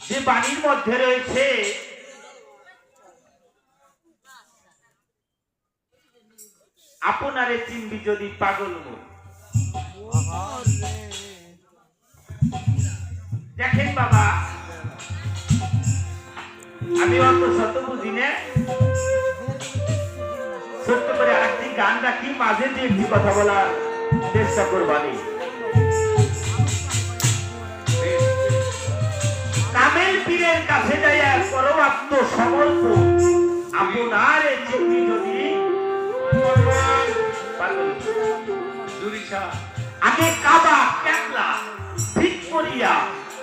যে বাণীর মধ্যে রয়েছে আপনারে চিনবি যদি পাগল মন। দেখেন বাবা, আমি অত শত বুঝি না, ছোট্ট করে আরেকটি গান রাখি, মাঝে দিয়ে একটি কথা বলার চেষ্টা করবানি। কামেল পীরের কাছে যাইয়া করো আত্মসমর্পণ, আপনারে চিনবি যদি আগে কাবা কেবলা ঠিক করিয়া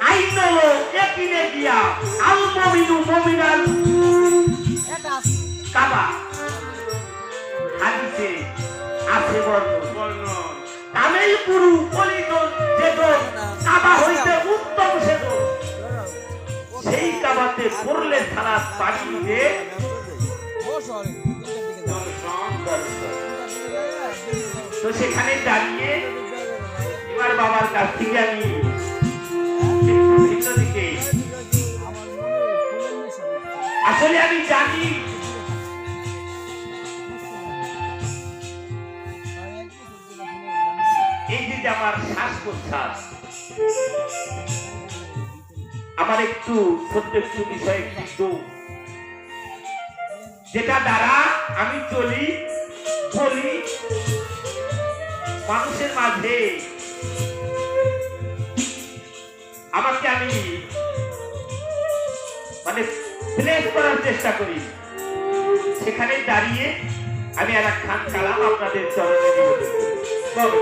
আইনলো একিনে দিয়া আল মুমিনু মুমিনাল কাবা হাদিসে আছে বর্ণন। কামেল গুরু বলিত যেজন কাবা হইতে উত্তম সেজন, সেই কাবাতে করলে সালাত পানি দিয়ে তো সেখানে দাঁড়িয়ে এবার বাবার কাছ থেকে আমি ভিন্ন দিকে আসলে আমি জানি এই যে আমার শ্বাস প্রশ্বাস, আমার একটু ছোট্ট একটু বিষয় কিন্তু যেটা দ্বারা আমি চলি বলি মানুষের মাঝে, আমাকে আমি মানে প্লেস করার চেষ্টা করি, সেখানে দাঁড়িয়ে আমি আর এক খান কালাম আপনাদের চরণে নিবেদন করি।